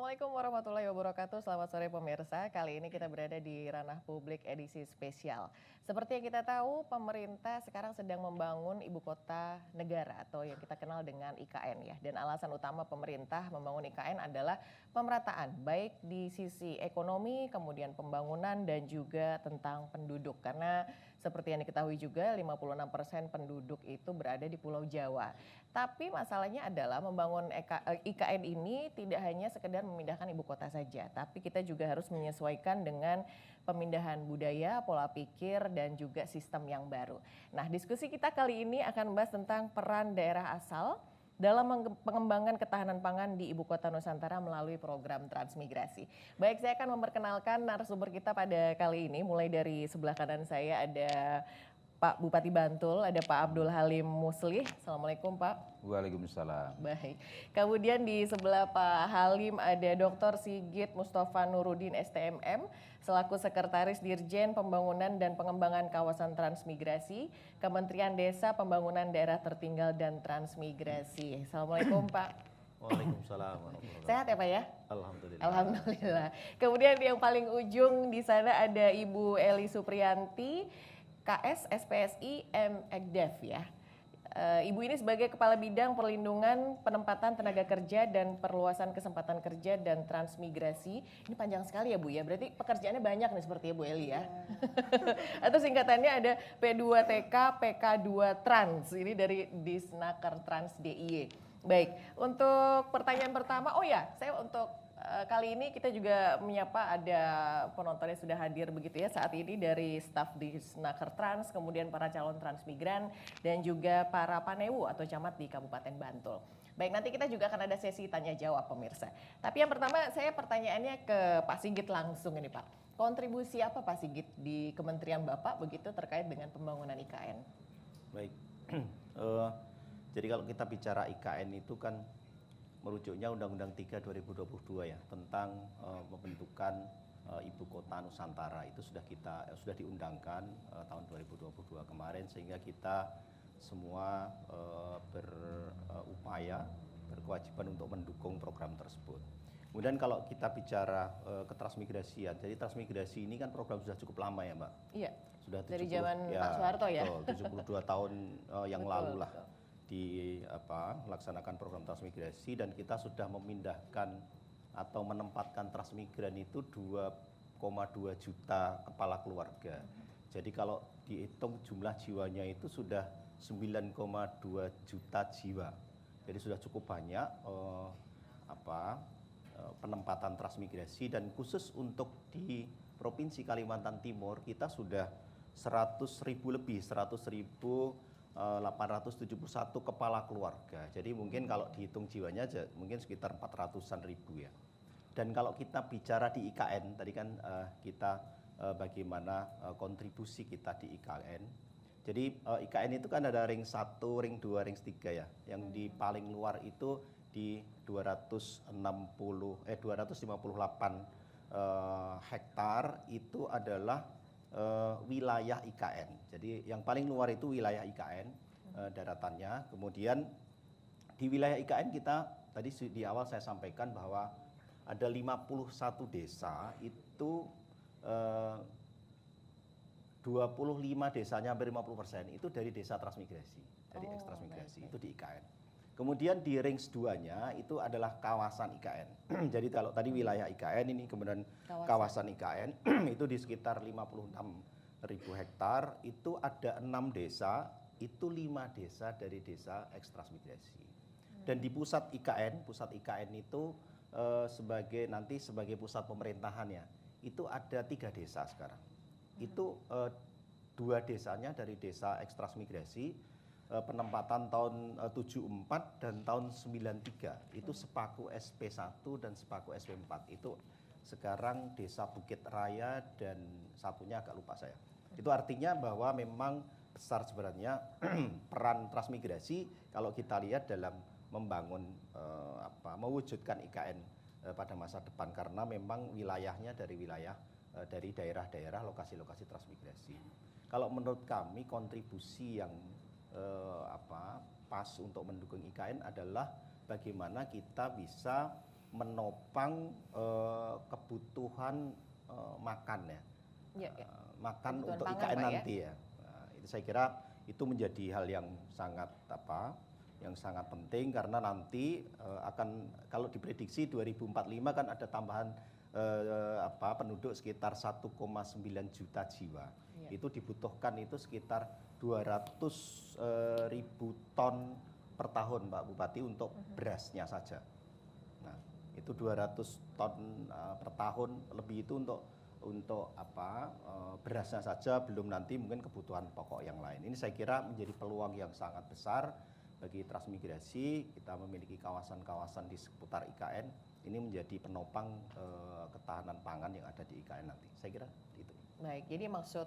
Assalamualaikum warahmatullahi wabarakatuh. Selamat sore pemirsa. Kali ini kita berada di ranah publik edisi spesial. Seperti yang kita tahu, pemerintah sekarang sedang membangun ibu kota negara atau yang kita kenal dengan IKN ya. Dan alasan utama pemerintah membangun IKN adalah pemerataan baik di sisi ekonomi, kemudian pembangunan dan juga tentang penduduk. Karena seperti yang diketahui juga 56% penduduk itu berada di Pulau Jawa. Tapi masalahnya adalah membangun IKN ini tidak hanya sekedar memindahkan ibu kota saja, tapi kita juga harus menyesuaikan dengan pemindahan budaya, pola pikir, dan juga sistem yang baru. Nah, diskusi kita kali ini akan membahas tentang peran daerah asal dalam pengembangan ketahanan pangan di Ibu Kota Nusantara melalui program transmigrasi. Baik, saya akan memperkenalkan narasumber kita pada kali ini, mulai dari sebelah kanan saya ada Pak Bupati Bantul, ada Pak Abdul Halim Muslih. Assalamualaikum Pak. Waalaikumsalam. Baik. Kemudian di sebelah Pak Halim ada Dr. Sigit Mustafa Nuruddin STMM selaku Sekretaris Dirjen Pembangunan dan Pengembangan Kawasan Transmigrasi, Kementerian Desa Pembangunan Daerah Tertinggal dan Transmigrasi. Assalamualaikum Pak. Waalaikumsalam warahmatullahi wabarakatuh. Sehat ya Pak ya? Alhamdulillah. Alhamdulillah. Kemudian yang paling ujung di sana ada Ibu Eli Supriyanti, KS SPSI MEkDev ya. Ibu ini sebagai Kepala Bidang Perlindungan Penempatan Tenaga Kerja dan Perluasan Kesempatan Kerja dan Transmigrasi. Ini panjang sekali ya Bu ya, berarti pekerjaannya banyak nih seperti ya Bu Eli ya. Atau singkatannya ada P2TK PK2 Trans, ini dari Disnaker Trans DIY. Baik, untuk pertanyaan pertama, saya untuk kali ini kita juga menyapa ada penonton yang sudah hadir begitu ya saat ini dari staf di Snaker Trans, kemudian para calon transmigran dan juga para panewu atau camat di Kabupaten Bantul. Baik, nanti kita juga akan ada sesi tanya jawab pemirsa. Tapi yang pertama saya pertanyaannya ke Pak Sigit langsung ini Pak. Kontribusi apa Pak Sigit di Kementerian Bapak begitu terkait dengan pembangunan IKN? Baik, jadi kalau kita bicara IKN itu kan merujuknya Undang-Undang 3 2022 ya tentang pembentukan Ibu Kota Nusantara. Itu sudah diundangkan tahun 2022 kemarin, sehingga kita semua berupaya, berkewajiban untuk mendukung program tersebut. Kemudian kalau kita bicara ketransmigrasian, jadi transmigrasi ini kan program sudah cukup lama ya Mbak? Iya, sudah dari zaman Pak Soeharto ya? 72 tahun yang Betul, lalu lah. Betul. Melaksanakan program transmigrasi, dan kita sudah memindahkan atau menempatkan transmigran itu 2,2 juta kepala keluarga. Jadi kalau dihitung jumlah jiwanya itu sudah 9,2 juta jiwa. Jadi sudah cukup banyak penempatan transmigrasi, dan khusus untuk di Provinsi Kalimantan Timur kita sudah 100.871 kepala keluarga. Jadi mungkin kalau dihitung jiwanya aja mungkin sekitar 400-an ribu ya. Dan kalau kita bicara di IKN, tadi kan kita bagaimana kontribusi kita di IKN. Jadi IKN itu kan ada ring 1, ring 2, ring 3 ya. Yang di paling luar itu di 258 hektar itu adalah wilayah IKN. Jadi yang paling luar itu wilayah IKN daratannya. Kemudian di wilayah IKN kita tadi di awal saya sampaikan bahwa ada 51 desa itu 25 desanya hampir 50% itu dari desa transmigrasi, dari ekstransmigrasi itu di IKN. Kemudian di rings 2-nya itu adalah kawasan IKN. Jadi kalau tadi wilayah IKN, ini kemudian kawasan IKN itu di sekitar 56.000 hektar, itu ada 6 desa, itu 5 desa dari desa ekstransmigrasi. Dan di pusat IKN itu sebagai pusat pemerintahan ya, itu ada 3 desa sekarang. Itu 2 desanya dari desa ekstransmigrasi, penempatan tahun 74 dan tahun 93 itu Sepaku SP1 dan Sepaku SP4 itu sekarang desa Bukit Raya dan satunya agak lupa saya. Itu artinya bahwa memang besar sebenarnya peran transmigrasi kalau kita lihat dalam membangun mewujudkan IKN pada masa depan, karena memang wilayahnya dari daerah-daerah lokasi-lokasi transmigrasi. Kalau menurut kami kontribusi yang pas untuk mendukung IKN adalah bagaimana kita bisa menopang kebutuhan makan ya. Makan kebutuhan untuk pangan, IKN Pak, nanti ya. Nah, itu saya kira itu menjadi hal yang sangat penting karena nanti akan kalau diprediksi 2045 kan ada tambahan penduduk sekitar 1,9 juta jiwa. Itu dibutuhkan itu sekitar 200.000 ton per tahun Pak Bupati untuk berasnya saja. Nah, itu 200 ton per tahun lebih itu untuk berasnya saja, belum nanti mungkin kebutuhan pokok yang lain. Ini saya kira menjadi peluang yang sangat besar bagi transmigrasi. Kita memiliki kawasan-kawasan di seputar IKN, ini menjadi penopang ketahanan pangan yang ada di IKN nanti. Saya kira itu. Baik, jadi maksud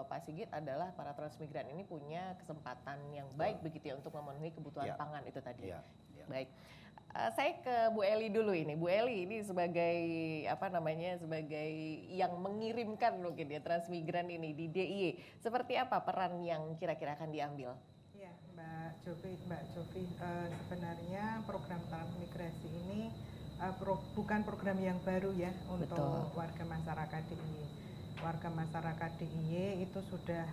Pak Sigit adalah para transmigran ini punya kesempatan yang baik begitu ya untuk memenuhi kebutuhan pangan itu tadi. Baik, saya ke Bu Eli dulu ini. Bu Eli ini sebagai sebagai yang mengirimkan mungkin ya transmigran ini di DIY. Seperti apa peran yang kira-kira akan diambil? Ya, Mbak Jovi, sebenarnya program transmigrasi ini bukan program yang baru ya untuk warga masyarakat DIY. Warga masyarakat DIY itu sudah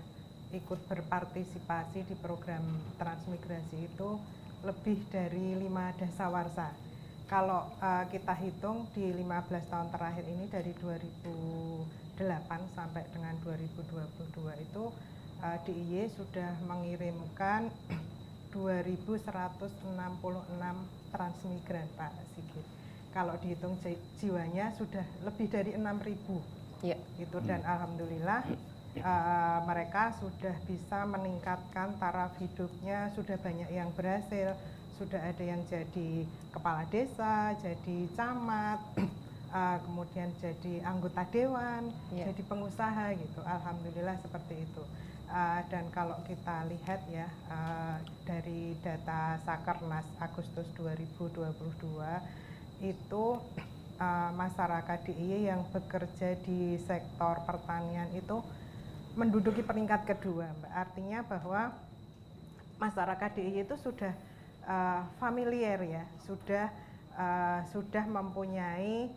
ikut berpartisipasi di program transmigrasi itu lebih dari 5 dasawarsa. Kalau kita hitung di 15 tahun terakhir ini dari 2008 sampai dengan 2022 itu DIY sudah mengirimkan 2.166 transmigran Pak Sigit. Kalau dihitung jiwanya sudah lebih dari 6.000. Itu dan alhamdulillah mereka sudah bisa meningkatkan taraf hidupnya, sudah banyak yang berhasil, sudah ada yang jadi kepala desa, jadi camat, kemudian jadi anggota dewan, jadi pengusaha gitu. Alhamdulillah seperti itu. Dan kalau kita lihat ya dari data Sakernas Agustus 2022 itu masyarakat DIY yang bekerja di sektor pertanian itu menduduki peringkat kedua, Mbak. Artinya bahwa masyarakat DIY itu sudah familiar ya, sudah mempunyai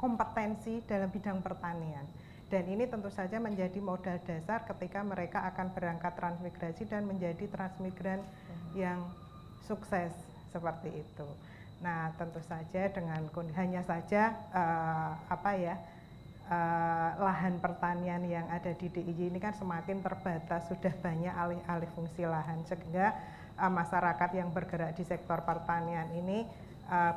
kompetensi dalam bidang pertanian. Dan ini tentu saja menjadi modal dasar ketika mereka akan berangkat transmigrasi dan menjadi transmigran yang sukses seperti itu. Nah, tentu saja dengan hanya saja lahan pertanian yang ada di DIY ini kan semakin terbatas, sudah banyak alih-alih fungsi lahan sehingga masyarakat yang bergerak di sektor pertanian ini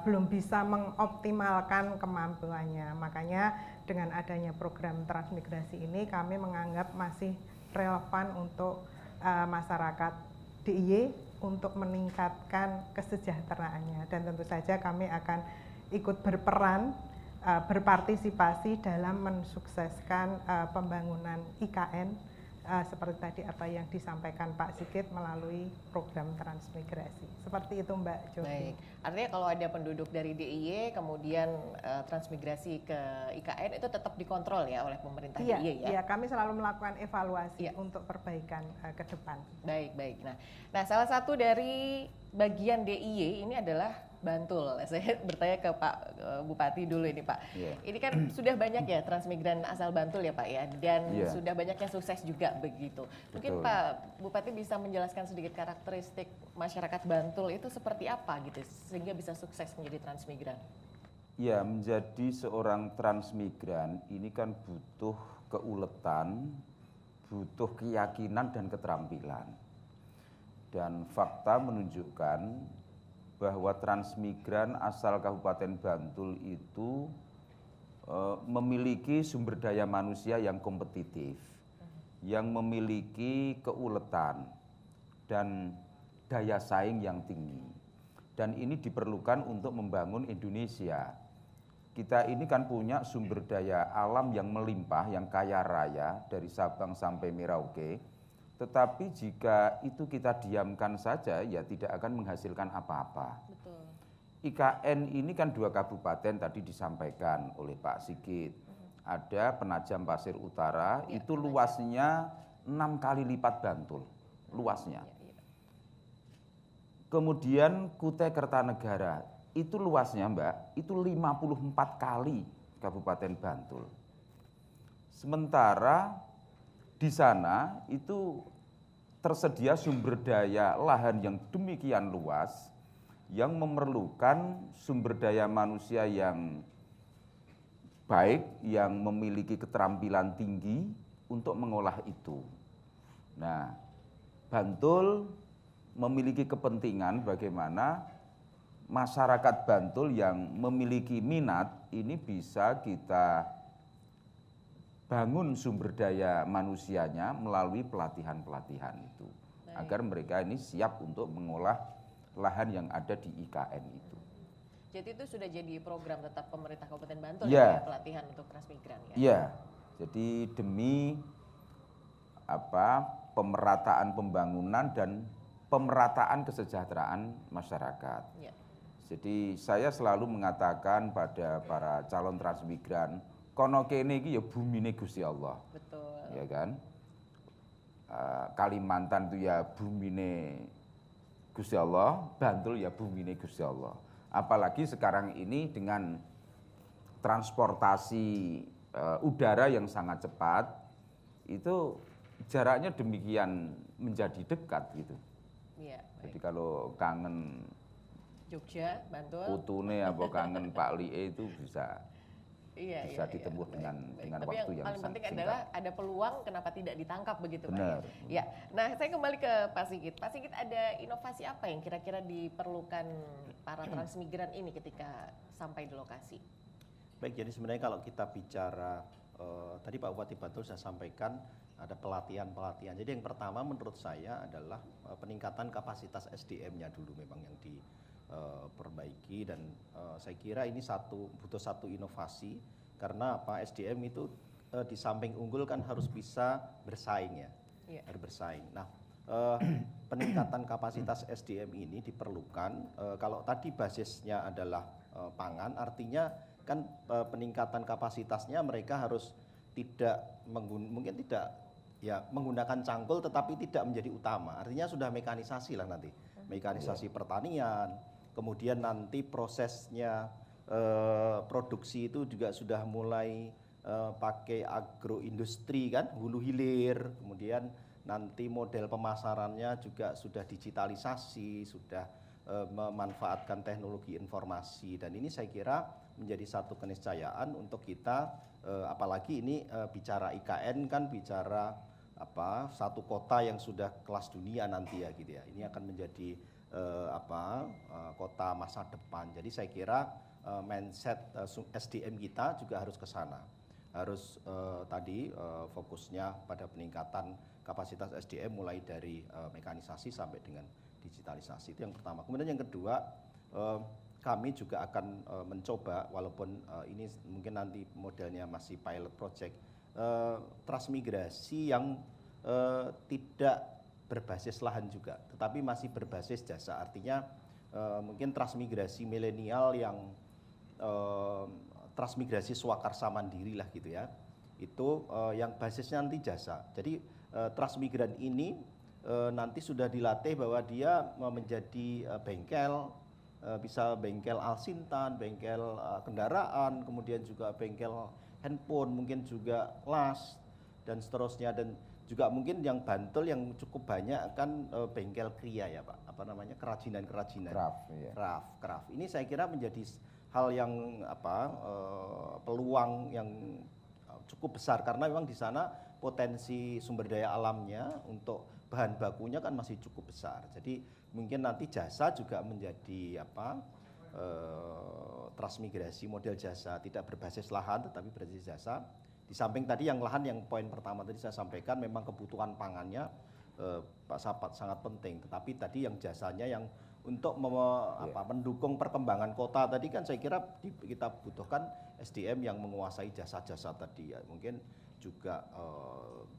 belum bisa mengoptimalkan kemampuannya. Makanya dengan adanya program transmigrasi ini kami menganggap masih relevan untuk masyarakat DIY untuk meningkatkan kesejahteraannya, dan tentu saja kami akan ikut berperan berpartisipasi dalam mensukseskan pembangunan IKN seperti tadi apa yang disampaikan Pak Sigit melalui program transmigrasi. Seperti itu Mbak Jovi. Baik, artinya kalau ada penduduk dari DIY kemudian transmigrasi ke IKN itu tetap dikontrol ya oleh pemerintah DIY ya? Iya, kami selalu melakukan evaluasi untuk perbaikan ke depan. Baik. Nah, salah satu dari bagian DIY ini adalah Bantul. Saya bertanya ke Pak Bupati dulu ini Pak. Ini kan sudah banyak ya transmigran asal Bantul ya Pak ya, dan sudah banyak yang sukses juga begitu. Mungkin Pak Bupati bisa menjelaskan sedikit karakteristik masyarakat Bantul itu seperti apa gitu sehingga bisa sukses menjadi transmigran. Ya, menjadi seorang transmigran ini kan butuh keuletan, butuh keyakinan dan keterampilan. Dan fakta menunjukkan bahwa transmigran asal Kabupaten Bantul itu memiliki sumber daya manusia yang kompetitif, yang memiliki keuletan dan daya saing yang tinggi. Dan ini diperlukan untuk membangun Indonesia. Kita ini kan punya sumber daya alam yang melimpah, yang kaya raya dari Sabang sampai Merauke. Tetapi jika itu kita diamkan saja, ya tidak akan menghasilkan apa-apa. Betul. IKN ini kan 2 kabupaten tadi disampaikan oleh Pak Sigit. Ada Penajam Pasir Utara, itu luasnya 6 kali lipat Bantul, luasnya. Kemudian Kutai Kertanegara, itu luasnya Mbak, itu 54 kali Kabupaten Bantul. Sementara di sana itu tersedia sumber daya lahan yang demikian luas yang memerlukan sumber daya manusia yang baik, yang memiliki keterampilan tinggi untuk mengolah itu. Nah, Bantul memiliki kepentingan bagaimana masyarakat Bantul yang memiliki minat ini bisa kita bangun sumber daya manusianya melalui pelatihan-pelatihan itu. Agar mereka ini siap untuk mengolah lahan yang ada di IKN itu. Jadi itu sudah jadi program tetap pemerintah Kabupaten Bantul ya, pelatihan untuk transmigran ya? Iya, jadi demi pemerataan pembangunan dan pemerataan kesejahteraan masyarakat. Ya. Jadi saya selalu mengatakan pada para calon transmigran, kono kene iki ya bumine Gusti Allah. Betul. Ya kan? Kalimantan itu ya bumine Gusti Allah, Bantul ya bumine Gusti Allah. Apalagi sekarang ini dengan transportasi udara yang sangat cepat, itu jaraknya demikian menjadi dekat gitu. Iya. Jadi kalau kangen Jogja, Bantul, putune apa kangen Pak Lie itu bisa ditempuh dengan Tapi waktu yang paling penting singkat. adalah ada peluang kenapa tidak ditangkap begitu Benar. Pak ya. Nah, saya kembali ke Pak Sigit. Pak Sigit, ada inovasi apa yang kira-kira diperlukan para transmigran ini ketika sampai di lokasi? Baik, jadi sebenarnya kalau kita bicara tadi Pak Bupati Bantul saya sampaikan ada pelatihan-pelatihan. Jadi yang pertama menurut saya adalah peningkatan kapasitas SDM-nya dulu memang yang diperbaiki dan saya kira ini butuh satu inovasi karena apa, SDM itu di samping unggul kan harus bisa bersaing ya, harus bersaing. Nah, peningkatan kapasitas SDM ini diperlukan kalau tadi basisnya adalah pangan, artinya kan peningkatan kapasitasnya mereka harus mungkin tidak ya menggunakan cangkul tetapi tidak menjadi utama. Artinya sudah mekanisasi lah nanti. Mekanisasi pertanian, kemudian nanti prosesnya produksi itu juga sudah mulai pakai agroindustri kan, hulu hilir, kemudian nanti model pemasarannya juga sudah digitalisasi, sudah memanfaatkan teknologi informasi dan ini saya kira menjadi satu keniscayaan untuk kita apalagi ini bicara IKN kan bicara satu kota yang sudah kelas dunia nanti ya gitu ya. Ini akan menjadi kota masa depan. Jadi saya kira mindset SDM kita juga harus ke sana. Harus tadi fokusnya pada peningkatan kapasitas SDM mulai dari mekanisasi sampai dengan digitalisasi. Itu yang pertama. Kemudian yang kedua, kami juga akan mencoba walaupun ini mungkin nanti modelnya masih pilot project transmigrasi yang tidak berbasis lahan juga, tetapi masih berbasis jasa. Artinya mungkin transmigrasi milenial yang transmigrasi swakarsa mandiri lah gitu ya. Itu yang basisnya nanti jasa. Jadi transmigran ini nanti sudah dilatih bahwa dia menjadi bengkel, bisa bengkel alsintan, bengkel kendaraan, kemudian juga bengkel handphone, mungkin juga las dan seterusnya dan juga mungkin yang Bantul yang cukup banyak kan bengkel kria ya Pak, kerajinan-kerajinan. Craft. Ini saya kira menjadi hal yang peluang yang cukup besar karena memang di sana potensi sumber daya alamnya untuk bahan bakunya kan masih cukup besar. Jadi mungkin nanti jasa juga menjadi transmigrasi model jasa tidak berbasis lahan tetapi berbasis jasa. Di samping tadi yang lahan yang poin pertama tadi saya sampaikan memang kebutuhan pangannya Pak Sapat sangat penting. Tetapi tadi yang jasanya yang untuk mendukung perkembangan kota tadi kan saya kira kita butuhkan SDM yang menguasai jasa-jasa tadi ya. Mungkin juga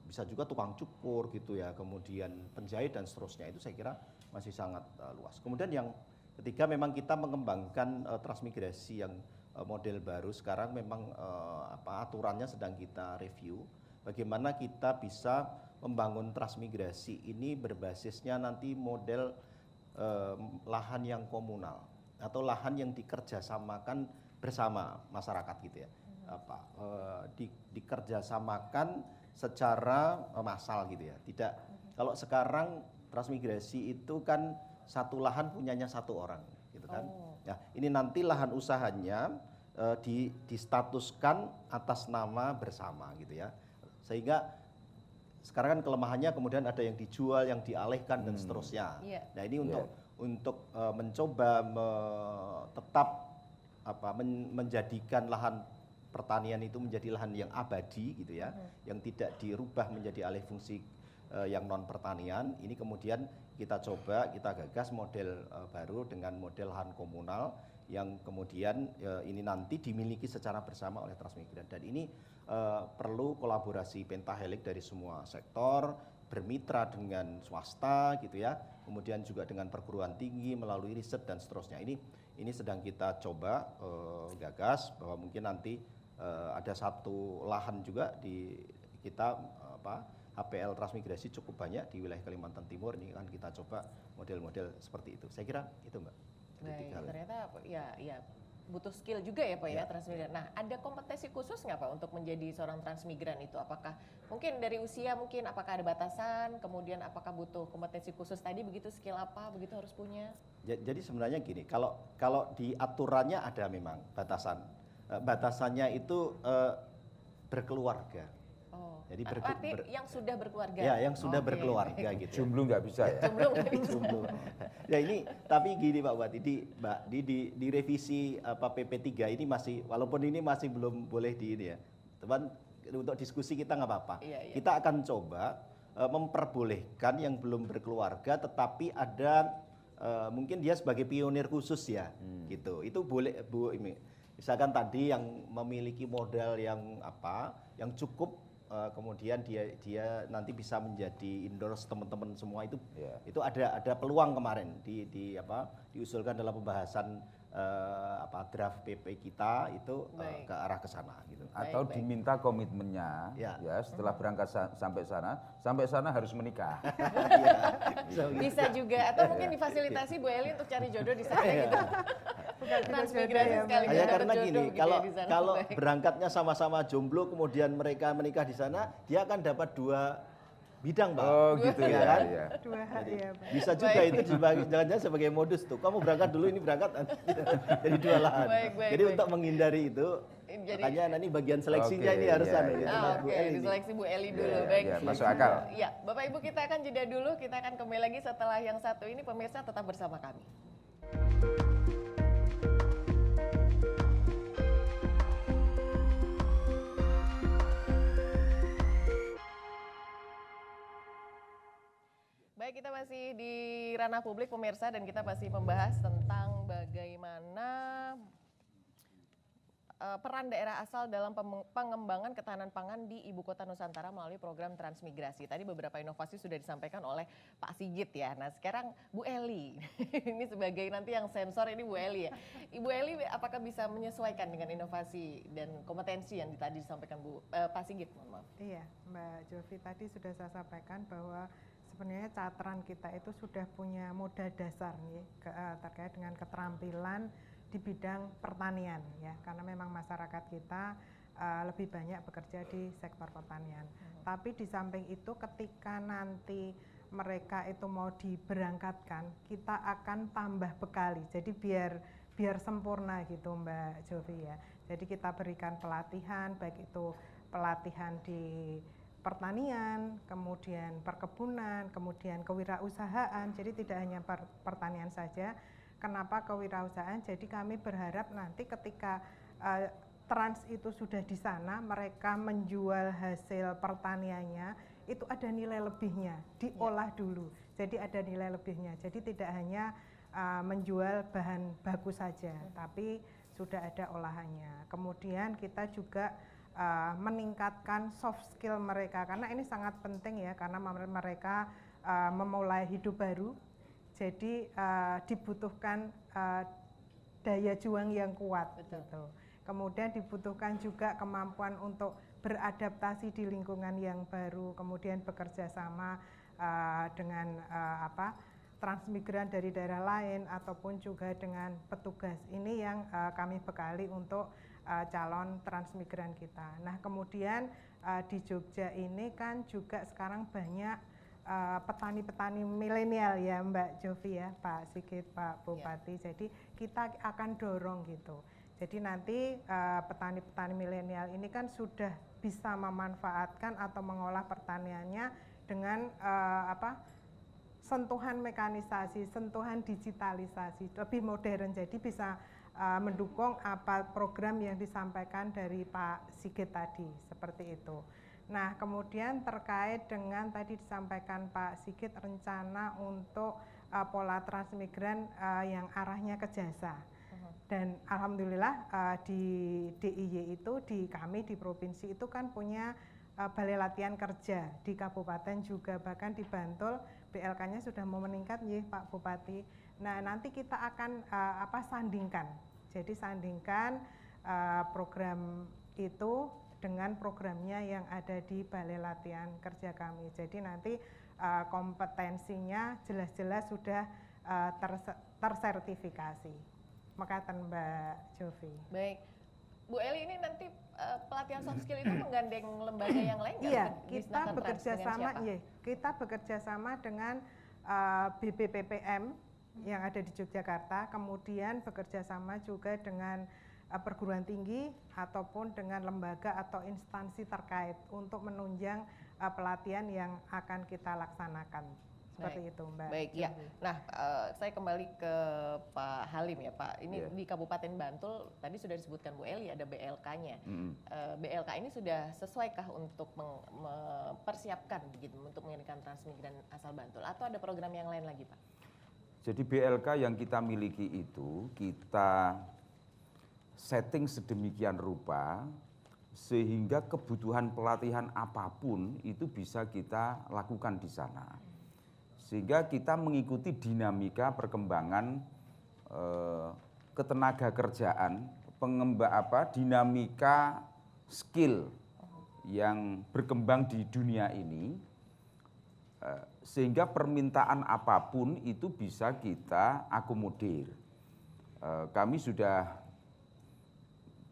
bisa juga tukang cukur gitu ya, kemudian penjahit dan seterusnya itu saya kira masih sangat luas. Kemudian yang ketiga memang kita mengembangkan transmigrasi yang model baru sekarang memang aturannya sedang kita review. Bagaimana kita bisa membangun transmigrasi ini berbasisnya nanti model lahan yang komunal. atau lahan yang dikerjasamakan bersama masyarakat gitu ya. Dikerjasamakan secara massal gitu ya. Tidak, kalau sekarang transmigrasi itu kan satu lahan punyanya satu orang gitu kan. Nah, ini nanti lahan usahanya distatuskan atas nama bersama gitu ya. Sehingga sekarang kan kelemahannya kemudian ada yang dijual, yang dialihkan dan seterusnya. Nah, ini untuk mencoba tetap menjadikan lahan pertanian itu menjadi lahan yang abadi gitu ya, yang tidak dirubah menjadi alih fungsi yang non pertanian. Ini kemudian kita coba, kita gagas model baru dengan model lahan komunal yang kemudian ini nanti dimiliki secara bersama oleh Transmigran. Dan ini perlu kolaborasi pentahelix dari semua sektor, bermitra dengan swasta gitu ya, kemudian juga dengan perguruan tinggi melalui riset dan seterusnya. Ini sedang kita coba gagas bahwa mungkin nanti ada satu lahan juga di kita HPL Transmigrasi cukup banyak di wilayah Kalimantan Timur. Ini kan kita coba model-model seperti itu. Saya kira itu, Mbak. Baik, ternyata ya butuh skill juga ya Pak ya transmigran. Nah, ada kompetensi khusus nggak Pak untuk menjadi seorang transmigran itu? Apakah mungkin dari usia mungkin apakah ada batasan, kemudian apakah butuh kompetensi khusus tadi begitu, skill apa begitu harus punya? Jadi sebenarnya gini, kalau di aturannya ada memang batasan. Batasannya itu berkeluarga. Jadi arti yang sudah berkeluarga. Ya, yang sudah berkeluarga gitu. Jomblo nggak bisa ya. Jomblo nggak bisa. Jomblo. Ya ini tapi gini Pak Bupati, di revisi PP 3 ini masih, walaupun ini masih belum boleh di ini ya. Teman, untuk diskusi kita nggak apa-apa. Kita akan coba memperbolehkan yang belum berkeluarga tetapi ada mungkin dia sebagai pionir khusus ya, gitu. Itu boleh Bu ini. Misalkan tadi yang memiliki modal yang yang cukup, kemudian dia nanti bisa menjadi endorse teman-teman semua itu. Itu ada peluang kemarin diusulkan dalam pembahasan draft PP kita itu ke arah ke sana gitu. Atau diminta komitmennya ya setelah berangkat sampai sana harus menikah. Bisa juga, atau mungkin difasilitasi Bu Eli untuk cari jodoh di sana gitu. Transmigrasi sekali karena gini, kalau berangkatnya sama-sama jomblo kemudian mereka menikah di sana, dia akan dapat 2 bidang, Pak. Oh gitu ya kan? Dua hak ya, Pak. Bisa juga itu jangan-jangan sebagai modus tuh. Kamu berangkat dulu, ini berangkat jadi 2 lahan. Jadi untuk menghindari itu, makanya nanti bagian seleksinya ini harus ada. Diseleksi Bu Eli dulu. Baik. Masuk akal. Ya, Bapak Ibu kita akan jeda dulu. Kita akan kembali lagi setelah yang satu ini. Pemirsa tetap bersama kami. Baik, kita masih di ranah publik pemirsa dan kita masih membahas tentang bagaimana peran daerah asal dalam pengembangan ketahanan pangan di Ibu Kota Nusantara melalui program transmigrasi. Tadi beberapa inovasi sudah disampaikan oleh Pak Sigit ya. Nah sekarang Bu Eli, ini sebagai nanti yang sensor ini Bu Eli ya. Ibu Eli apakah bisa menyesuaikan dengan inovasi dan kompetensi yang tadi disampaikan Pak Sigit? Mohon maaf. Iya, Mbak Jovi tadi sudah saya sampaikan bahwa sebenarnya Catran kita itu sudah punya modal dasar nih terkait dengan keterampilan di bidang pertanian ya, karena memang masyarakat kita lebih banyak bekerja di sektor pertanian. Tapi di samping itu ketika nanti mereka itu mau diberangkatkan, kita akan tambah bekali. Jadi biar sempurna gitu Mbak Jovi ya. Jadi kita berikan pelatihan, baik itu pelatihan di pertanian, kemudian perkebunan, kemudian kewirausahaan. Jadi tidak hanya pertanian saja. Kenapa kewirausahaan? Jadi kami berharap nanti ketika Trans itu sudah di sana, mereka menjual hasil pertaniannya, itu ada nilai lebihnya, diolah dulu. Jadi ada nilai lebihnya. Jadi tidak hanya menjual bahan baku saja, tapi sudah ada olahannya. Kemudian kita juga meningkatkan soft skill mereka, karena ini sangat penting ya, karena mereka memulai hidup baru. Jadi dibutuhkan daya juang yang kuat. Gitu. Kemudian dibutuhkan juga kemampuan untuk beradaptasi di lingkungan yang baru, kemudian bekerja sama dengan transmigran dari daerah lain ataupun juga dengan petugas ini yang kami bekali untuk calon transmigran kita. Nah kemudian di Jogja ini kan juga sekarang banyak petani-petani milenial ya Mbak Jovi ya, Pak Sigit, Pak Bupati. Jadi kita akan dorong gitu. Jadi nanti petani-petani milenial ini kan sudah bisa memanfaatkan atau mengolah pertaniannya dengan sentuhan mekanisasi, sentuhan digitalisasi, lebih modern. Jadi bisa mendukung apa program yang disampaikan dari Pak Sigit tadi, seperti itu. Nah, kemudian terkait dengan tadi disampaikan Pak Sigit rencana untuk pola transmigran yang arahnya ke jasa. Dan alhamdulillah di DIY itu, di kami di provinsi itu kan punya balai latihan kerja di kabupaten juga, bahkan di Bantul BLK-nya sudah mau meningkat ya Pak Bupati. Nah nanti kita akan sandingkan, jadi sandingkan program itu dengan programnya yang ada di balai latihan kerja kami. Jadi nanti kompetensinya jelas-jelas sudah tersertifikasi. Makasih Mbak Jovi. Baik. Bu Eli, ini nanti pelatihan soft skill itu menggandeng lembaga yang lain nggak? Iya, kita bekerja sama dengan BPPPM yang ada di Yogyakarta, kemudian bekerja sama juga dengan perguruan tinggi ataupun dengan lembaga atau instansi terkait untuk menunjang pelatihan yang akan kita laksanakan. Seperti itu Mbak. Baik, ya. Nah, saya kembali ke Pak Halim ya Pak. Ini di Kabupaten Bantul, tadi sudah disebutkan Bu Eli ada BLK-nya. BLK ini sudah sesuaikah untuk mempersiapkan begitu untuk mengirimkan transmigran asal Bantul atau ada program yang lain lagi Pak? Jadi BLK yang kita miliki itu kita setting sedemikian rupa sehingga kebutuhan pelatihan apapun itu bisa kita lakukan di sana. Sehingga kita mengikuti dinamika perkembangan ketenaga kerjaan, dinamika skill yang berkembang di dunia ini, sehingga permintaan apapun itu bisa kita akomodir. Kami sudah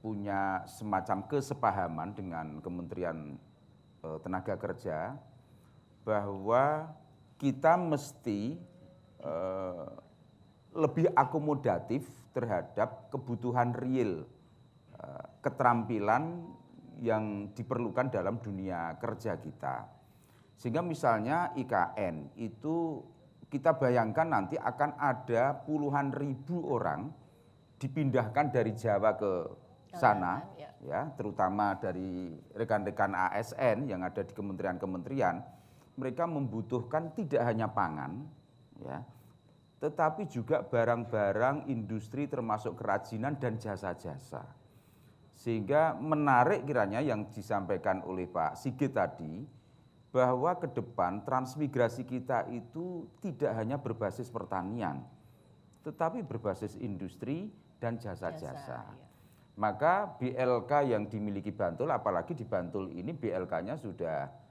punya semacam kesepahaman dengan Kementerian Tenaga Kerja bahwa kita mesti lebih akomodatif terhadap kebutuhan real keterampilan yang diperlukan dalam dunia kerja kita. Sehingga misalnya IKN itu kita bayangkan nanti akan ada puluhan ribu orang dipindahkan dari Jawa ke sana, ya, terutama dari rekan-rekan ASN yang ada di kementerian-kementerian. Mereka membutuhkan tidak hanya pangan, ya, tetapi juga barang-barang industri termasuk kerajinan dan jasa-jasa. Sehingga menarik kiranya yang disampaikan oleh Pak Sigit tadi, bahwa ke depan transmigrasi kita itu tidak hanya berbasis pertanian, tetapi berbasis industri dan jasa-jasa. Maka BLK yang dimiliki Bantul, apalagi di Bantul ini BLK-nya sudah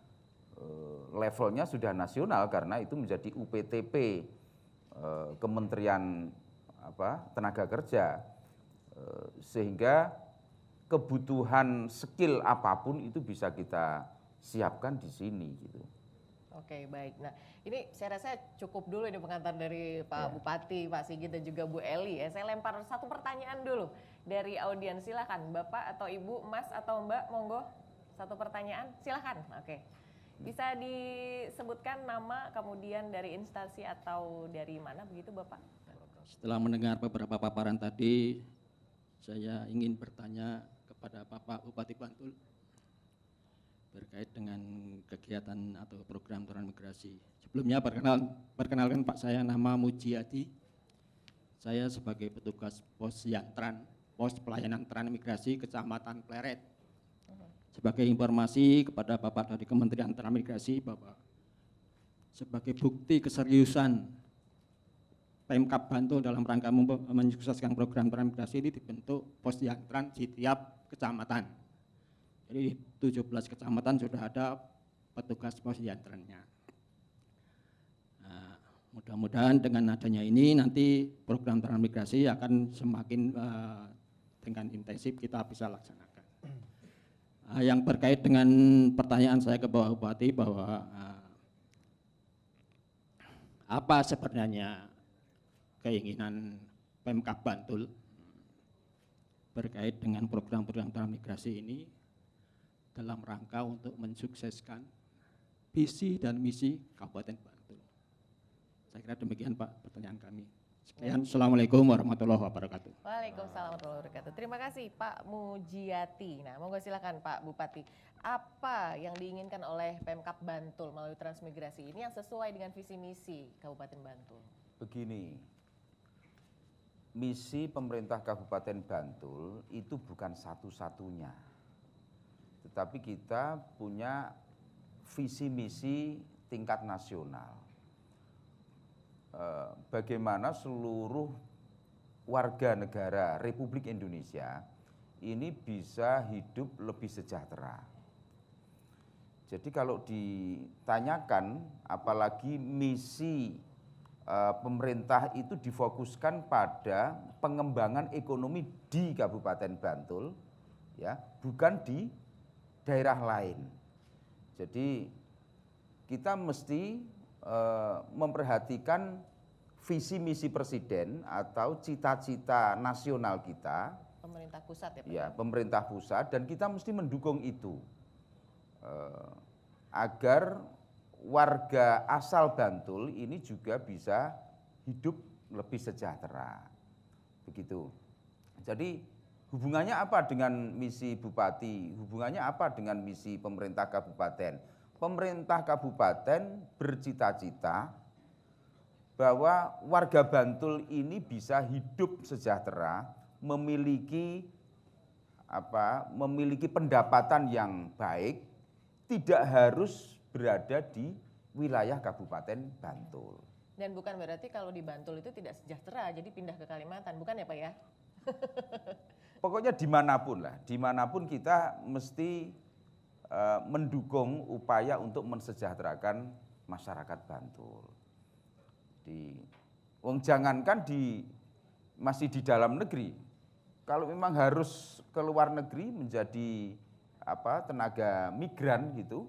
levelnya sudah nasional karena itu menjadi UPTP Kementerian Tenaga Kerja, sehingga kebutuhan skill apapun itu bisa kita siapkan di sini gitu. Oke, baik. Nah, ini saya rasa cukup dulu ini pengantar dari Pak Bupati, Pak Sigit dan juga Bu Eli ya. Saya lempar satu pertanyaan dulu dari audiens, silakan Bapak atau Ibu, Mas atau Mbak, monggo satu pertanyaan, silakan. Oke. Bisa disebutkan nama, kemudian dari instansi atau dari mana begitu Bapak? Setelah mendengar beberapa paparan tadi, saya ingin bertanya kepada Bapak Bupati Bantul terkait dengan kegiatan atau program transmigrasi. Sebelumnya perkenalkan Pak, saya nama Mujiati. Saya sebagai petugas pos Yantran, pos pelayanan transmigrasi Kecamatan Pleret. Sebagai informasi kepada Bapak dari Kementerian Transmigrasi bahwa sebagai bukti keseriusan Pemkab Bantul dalam rangka menyukseskan program transmigrasi ini dibentuk pos Yantran di tiap kecamatan. Jadi di 17 kecamatan sudah ada petugas pos Yantrannya. Nah, Mudah-mudahan dengan adanya ini nanti program transmigrasi akan semakin dengan intensif kita bisa laksanakan. Yang terkait dengan pertanyaan saya ke Bapak Bupati bahwa apa sebenarnya keinginan Pemkab Bantul terkait dengan program-program transmigrasi ini dalam rangka untuk mensukseskan visi dan misi Kabupaten Bantul. Saya kira demikian Pak pertanyaan kami. Sekian, Assalamualaikum warahmatullahi wabarakatuh. Waalaikumsalam warahmatullahi wabarakatuh. Terima kasih Pak Mujiati. Nah, monggo silakan Pak Bupati. Apa yang diinginkan oleh Pemkab Bantul melalui transmigrasi ini yang sesuai dengan visi misi Kabupaten Bantul? Begini, misi pemerintah Kabupaten Bantul itu bukan satu-satunya. Tetapi kita punya visi misi tingkat nasional. Bagaimana seluruh warga negara Republik Indonesia ini bisa hidup lebih sejahtera. Jadi kalau ditanyakan apalagi misi pemerintah itu difokuskan pada pengembangan ekonomi di Kabupaten Bantul, ya, bukan di daerah lain. Jadi kita mesti memperhatikan visi misi presiden atau cita-cita nasional kita. Pemerintah pusat ya Pak? Ya, pemerintah pusat, dan kita mesti mendukung itu agar warga asal Bantul ini juga bisa hidup lebih sejahtera. Begitu. Jadi hubungannya apa dengan misi Bupati? Hubungannya apa dengan misi pemerintah kabupaten? Pemerintah kabupaten bercita-cita bahwa warga Bantul ini bisa hidup sejahtera, memiliki pendapatan yang baik, tidak harus berada di wilayah Kabupaten Bantul. Dan bukan berarti kalau di Bantul itu tidak sejahtera, jadi pindah ke Kalimantan, bukan ya Pak ya? Pokoknya dimanapun lah, dimanapun kita mesti mendukung upaya untuk mensejahterakan masyarakat Bantul. Jangankan masih di dalam negeri, kalau memang harus ke luar negeri menjadi tenaga migran gitu,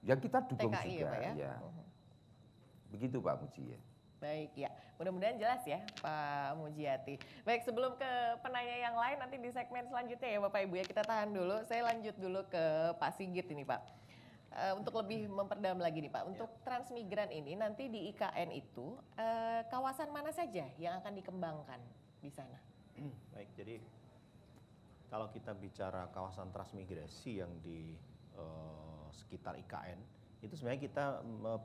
ya kita dukung TKI juga. ya Pak ya? Ya. Begitu Pak Muji ya. Baik ya, mudah-mudahan jelas ya Pak Mujiati. Baik, sebelum ke penanya yang lain nanti di segmen selanjutnya ya Bapak Ibu ya, kita tahan dulu. Saya lanjut dulu ke Pak Sigit ini Pak. Untuk lebih memperdalam lagi nih Pak, untuk transmigran ini nanti di IKN itu kawasan mana saja yang akan dikembangkan di sana? Baik, jadi kalau kita bicara kawasan transmigrasi yang di sekitar IKN, itu sebenarnya kita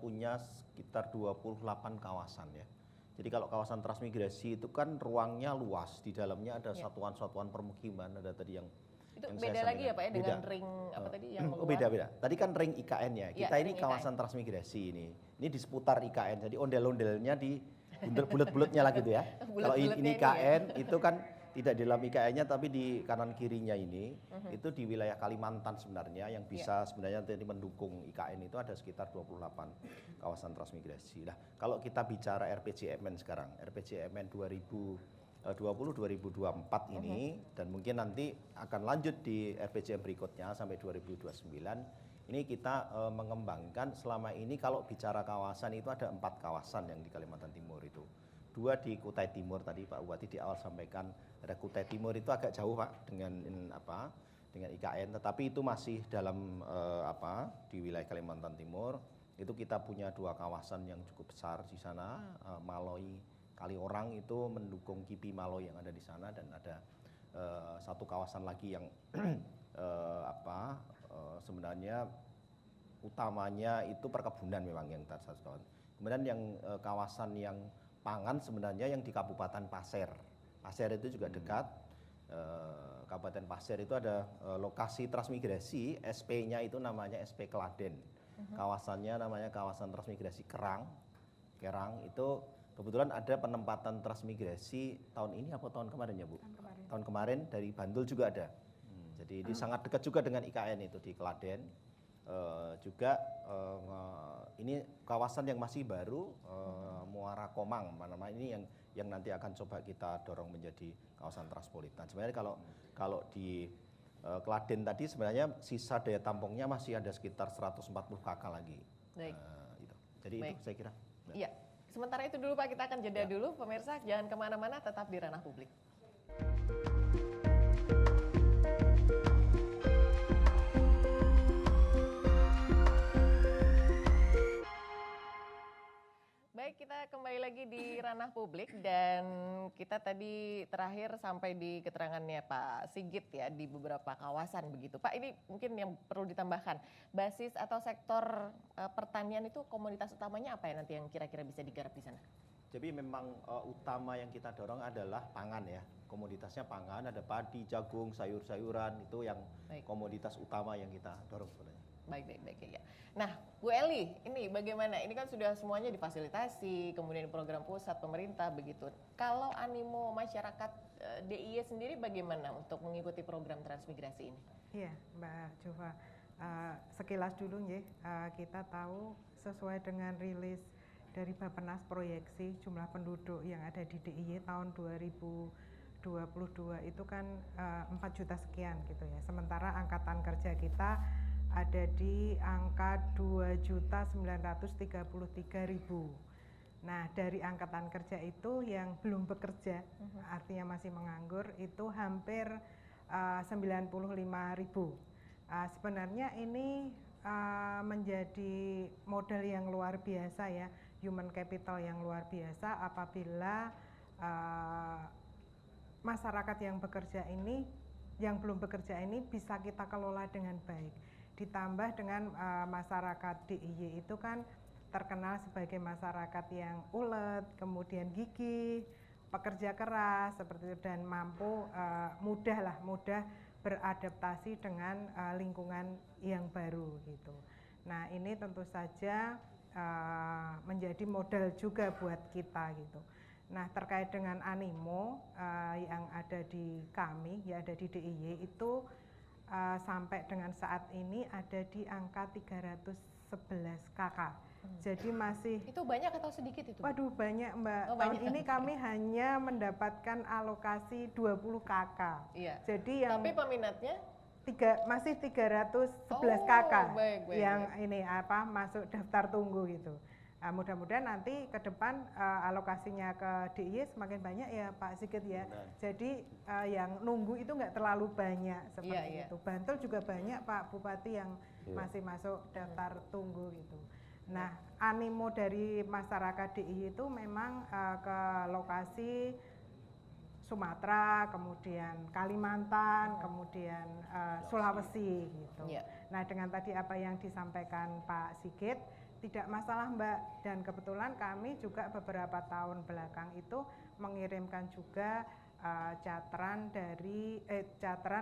punya sekitar 28 kawasan ya. Jadi kalau kawasan transmigrasi itu kan ruangnya luas, di dalamnya ada satuan-satuan permukiman, ada tadi yang itu beda lagi ya Pak ya dengan ring apa tadi yang luar? Beda-beda. Tadi kan ring IKN-nya. Kita ini kawasan transmigrasi ini. Ini di seputar IKN. Jadi ondel-ondelnya di bulat-bulatnya lah gitu ya. Kalau ini IKN itu kan tidak di dalam IKN-nya tapi di kanan kirinya ini itu di wilayah Kalimantan sebenarnya yang bisa sebenarnya tadi mendukung IKN itu ada sekitar 28 kawasan transmigrasi. Nah, kalau kita bicara RPJMN sekarang, RPJMN 2020-2024 ini dan mungkin nanti akan lanjut di RPJM berikutnya sampai 2029 ini kita mengembangkan selama ini kalau bicara kawasan itu ada 4 kawasan yang di Kalimantan Timur itu. 2 di Kutai Timur tadi Pak Bupati di awal sampaikan ada Kutai Timur itu agak jauh Pak dengan IKN, tetapi itu masih dalam di wilayah Kalimantan Timur. Itu kita punya 2 kawasan yang cukup besar di sana, Maloi Kaliorang itu mendukung KIPI Maloi yang ada di sana, dan ada 1 kawasan lagi yang sebenarnya utamanya itu perkebunan memang yang tadi. Kemudian yang kawasan yang pangan sebenarnya yang di Kabupaten Pasir. Pasir itu juga dekat. Kabupaten Pasir itu ada lokasi transmigrasi, SP-nya itu namanya SP Keladen. Kawasannya namanya kawasan transmigrasi Kerang itu kebetulan ada penempatan transmigrasi tahun ini apa tahun kemarin ya Bu? Tahun kemarin dari Bantul juga ada. Jadi ini sangat dekat juga dengan IKN itu di Keladen. Juga ini kawasan yang masih baru, Muara Komang, nama ini yang nanti akan coba kita dorong menjadi kawasan transpolitan. Sebenarnya kalau di Klaten tadi sebenarnya sisa daya tampungnya masih ada sekitar 140 KK lagi. Baik. Itu. Jadi Baik. itu saya kira. Iya. Sementara itu dulu Pak, kita akan jeda dulu. Pemirsa jangan kemana-mana, tetap di Ranah Publik. Baik, kita kembali lagi di Ranah Publik dan kita tadi terakhir sampai di keterangannya Pak Sigit ya di beberapa kawasan begitu. Pak, ini mungkin yang perlu ditambahkan, basis atau sektor pertanian itu komoditas utamanya apa ya nanti yang kira-kira bisa digarap di sana? Jadi memang utama yang kita dorong adalah pangan ya. Komoditasnya pangan, ada padi, jagung, sayur-sayuran, itu yang komoditas utama yang kita dorong sebenarnya. Baik ya. Nah, Bu Eli, ini bagaimana? Ini kan sudah semuanya difasilitasi, kemudian program pusat pemerintah begitu. Kalau animo masyarakat DIY sendiri bagaimana untuk mengikuti program transmigrasi ini? Iya, Mbak Jova. Sekilas dulu ya, kita tahu sesuai dengan rilis dari Bappenas proyeksi jumlah penduduk yang ada di DIY tahun 2022 itu kan 4 juta sekian gitu ya. Sementara angkatan kerja kita ada di angka 2.933.000. Nah, dari angkatan kerja itu yang belum bekerja, artinya masih menganggur, itu hampir 95.000. Sebenarnya ini menjadi modal yang luar biasa ya, human capital yang luar biasa apabila masyarakat yang bekerja ini, yang belum bekerja ini bisa kita kelola dengan baik. Ditambah dengan masyarakat DIY itu kan terkenal sebagai masyarakat yang ulet, kemudian gigih, pekerja keras seperti itu dan mampu mudah beradaptasi dengan lingkungan yang baru gitu. Nah, ini tentu saja menjadi modal juga buat kita gitu. Nah, terkait dengan animo yang ada di kami, ya ada di DIY itu sampai dengan saat ini ada di angka 311 KK. Jadi masih itu banyak atau sedikit itu? Waduh, banyak Mbak. Oh, tahun banyak. ini kami hanya mendapatkan alokasi 20 KK. Iya. Jadi yang tapi peminatnya masih 311 KK baik, yang ini masuk daftar tunggu gitu. Mudah-mudahan nanti ke depan alokasinya ke DIY semakin banyak ya Pak Sigit ya. Jadi yang nunggu itu nggak terlalu banyak seperti itu. Bantul juga banyak Pak Bupati yang masih masuk daftar tunggu gitu. Nah, animo dari masyarakat DIY itu memang ke lokasi Sumatera, kemudian Kalimantan, kemudian Sulawesi gitu. Nah, dengan tadi apa yang disampaikan Pak Sigit, tidak masalah Mbak, dan kebetulan kami juga beberapa tahun belakang itu mengirimkan juga catran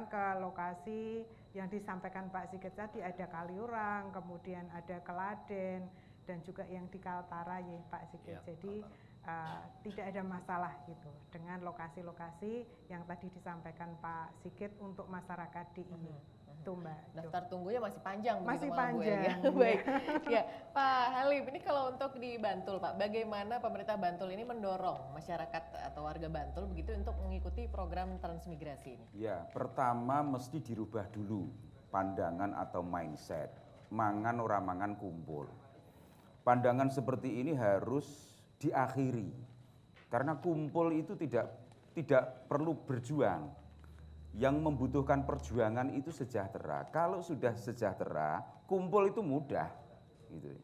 ke lokasi yang disampaikan Pak Sigit tadi, ada Kaliurang, kemudian ada Klaten, dan juga yang di Kaltara ya Pak Sigit. Jadi tidak ada masalah gitu dengan lokasi-lokasi yang tadi disampaikan Pak Sigit untuk masyarakat DIY. Itu Mbak. Daftar tunggunya masih panjang. Masih begitu, panjang. Ya. Baik. Ya, Pak Halim, ini kalau untuk di Bantul Pak, bagaimana pemerintah Bantul ini mendorong masyarakat atau warga Bantul begitu untuk mengikuti program transmigrasi ini? Ya, pertama mesti dirubah dulu pandangan atau mindset. Mangan ora mangan kumpul. Pandangan seperti ini harus diakhiri. Karena kumpul itu tidak perlu berjuang. Yang membutuhkan perjuangan itu sejahtera. Kalau sudah sejahtera, kumpul itu mudah. Gitu.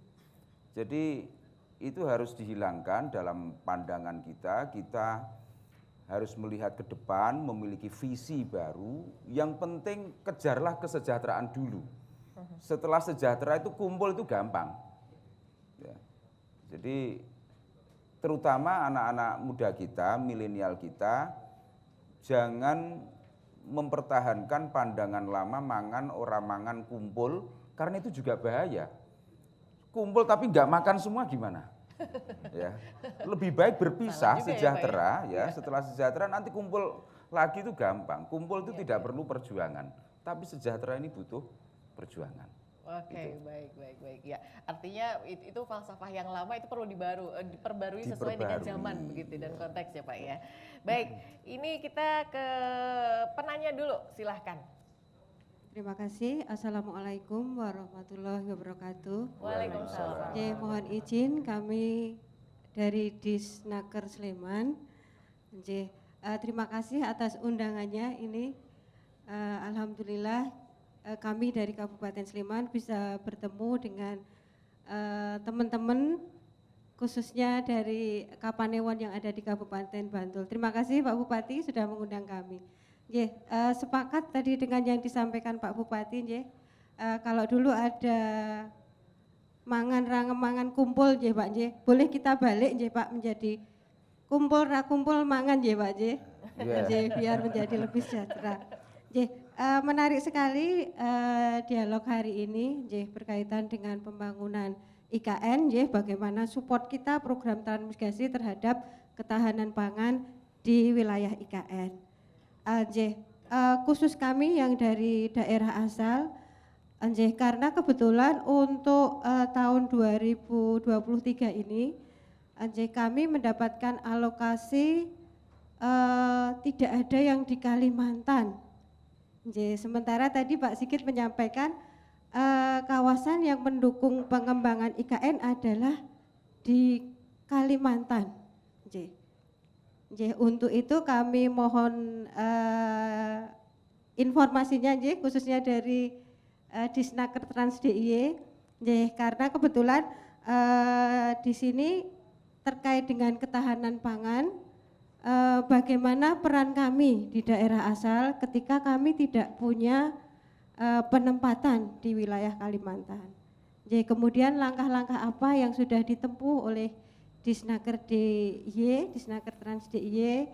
Jadi itu harus dihilangkan dalam pandangan kita. Kita harus melihat ke depan, memiliki visi baru. Yang penting kejarlah kesejahteraan dulu. Setelah sejahtera itu kumpul itu gampang. Ya. Jadi terutama anak-anak muda kita, milenial kita, jangan mempertahankan pandangan lama mangan ora mangan kumpul, karena itu juga bahaya. Kumpul tapi nggak makan semua gimana? Ya, lebih baik berpisah sejahtera ya. Setelah sejahtera nanti kumpul lagi itu gampang. Kumpul itu tidak perlu perjuangan, tapi sejahtera ini butuh perjuangan. Oke, baik. Ya, artinya itu falsafah yang lama itu perlu diperbarui sesuai dengan zaman begitu dan konteks ya Pak ya. Baik, ini kita ke penanya dulu, silahkan. Terima kasih. Assalamualaikum warahmatullahi wabarakatuh. Waalaikumsalam. Mohon izin kami dari Disnaker Sleman. Terima kasih atas undangannya ini. Alhamdulillah kami dari Kabupaten Sleman bisa bertemu dengan teman-teman khususnya dari Kapanewon yang ada di Kabupaten Bantul. Terima kasih Pak Bupati sudah mengundang kami. Sepakat tadi dengan yang disampaikan Pak Bupati, kalau dulu ada mangan kumpul Pak, boleh kita balik Pak menjadi kumpul mangan Pak, biar menjadi lebih sejahtera. Menarik sekali dialog hari ini berkaitan dengan pembangunan IKN, bagaimana support kita program transmigrasi terhadap ketahanan pangan di wilayah IKN. Khusus kami yang dari daerah asal, karena kebetulan untuk tahun 2023 ini, kami mendapatkan alokasi tidak ada yang di Kalimantan. Sementara tadi Pak Sigit menyampaikan kawasan yang mendukung pengembangan IKN adalah di Kalimantan. Untuk itu kami mohon informasinya khususnya dari Disnaker Trans DIY, karena kebetulan di sini terkait dengan ketahanan pangan, bagaimana peran kami di daerah asal ketika kami tidak punya penempatan di wilayah Kalimantan. Kemudian langkah-langkah apa yang sudah ditempuh oleh Disnaker DIY, Disnaker Trans DIY,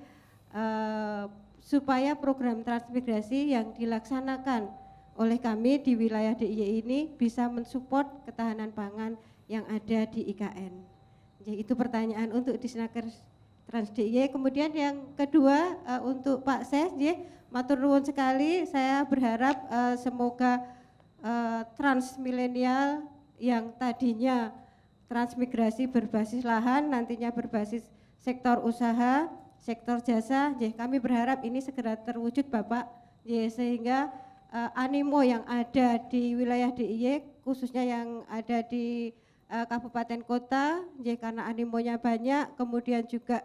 supaya program transmigrasi yang dilaksanakan oleh kami di wilayah DIY ini bisa mensupport ketahanan pangan yang ada di IKN. Itu pertanyaan untuk Disnaker Trans DIY. Kemudian yang kedua untuk Pak Ses, matur nuwun sekali. Saya berharap semoga transmilenial yang tadinya transmigrasi berbasis lahan, nantinya berbasis sektor usaha, sektor jasa. Kami berharap ini segera terwujud Bapak, sehingga animo yang ada di wilayah DIY, khususnya yang ada di kabupaten kota, karena animonya banyak, kemudian juga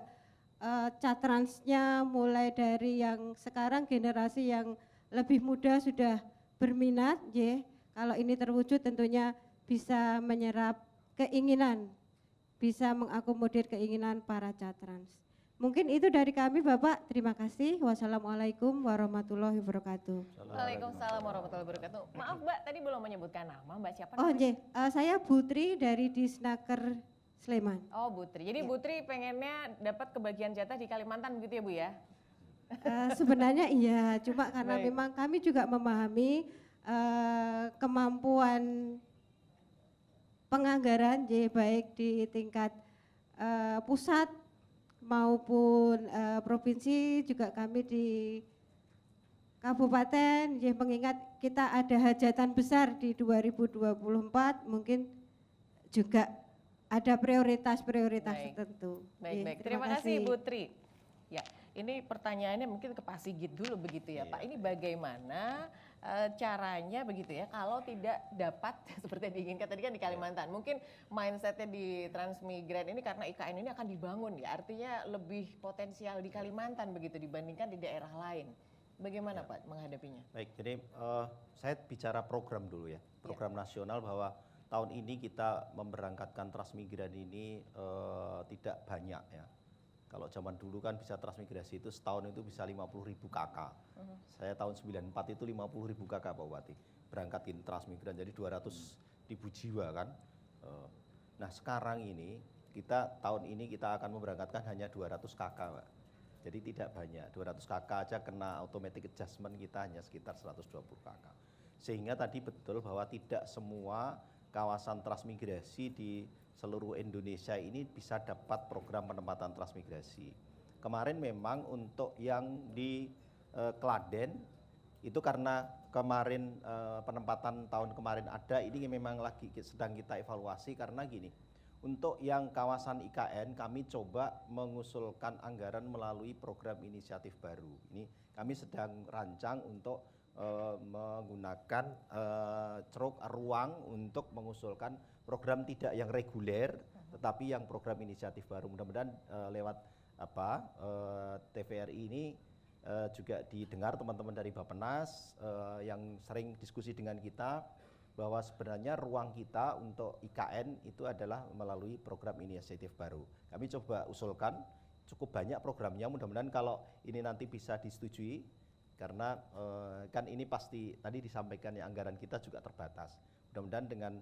catransnya mulai dari yang sekarang generasi yang lebih muda sudah berminat, kalau ini terwujud tentunya bisa menyerap keinginan, bisa mengakomodir keinginan para catrans. Mungkin itu dari kami Bapak, terima kasih. Wassalamualaikum warahmatullahi wabarakatuh. Waalaikumsalam warahmatullahi wabarakatuh. Maaf Mbak, tadi belum menyebutkan nama, Mbak siapa? Oh saya Putri dari Disnaker Sleman. Oh Putri, jadi Putri pengennya dapat kebagian jatah di Kalimantan begitu ya Bu ya? Sebenarnya iya, cuma karena memang kami juga memahami kemampuan penganggaran, baik di tingkat pusat maupun provinsi, juga kami di kabupaten, mengingat kita ada hajatan besar di 2024, mungkin juga ada prioritas-prioritas tertentu. Baik. Terima kasih Putri. Ya, ini pertanyaannya mungkin ke Pak Sigit dulu begitu ya Pak. Ini bagaimana caranya begitu ya kalau tidak dapat seperti yang diinginkan tadi kan di Kalimantan. Mungkin mindsetnya di Transmigran ini karena IKN ini akan dibangun ya, artinya lebih potensial di Kalimantan begitu dibandingkan di daerah lain. Bagaimana Pak menghadapinya? Baik, jadi saya bicara program dulu ya, program nasional bahwa tahun ini kita memberangkatkan transmigran ini tidak banyak ya. Kalau zaman dulu kan bisa transmigrasi itu setahun itu bisa 50.000 KK. Saya tahun 94 itu 50.000 KK Pak Bupati. Berangkatin transmigran jadi 200.000 jiwa kan. Nah sekarang ini tahun ini kita akan memberangkatkan hanya 200 KK Pak. Jadi tidak banyak, 200 KK aja kena automatic adjustment kita hanya sekitar 120 KK. Sehingga tadi betul bahwa tidak semua kawasan transmigrasi di seluruh Indonesia ini bisa dapat program penempatan transmigrasi. Kemarin memang untuk yang di Kladen itu karena kemarin penempatan tahun kemarin ada, ini memang lagi sedang kita evaluasi karena gini, untuk yang kawasan IKN kami coba mengusulkan anggaran melalui program inisiatif baru. Ini kami sedang rancang untuk menggunakan ceruk ruang untuk mengusulkan program tidak yang reguler, tetapi yang program inisiatif baru. Mudah-mudahan lewat TVRI ini juga didengar teman-teman dari Bappenas yang sering diskusi dengan kita bahwa sebenarnya ruang kita untuk IKN itu adalah melalui program inisiatif baru. Kami coba usulkan cukup banyak programnya, mudah-mudahan kalau ini nanti bisa disetujui karena kan ini pasti tadi disampaikan ya anggaran kita juga terbatas. Mudah-mudahan dengan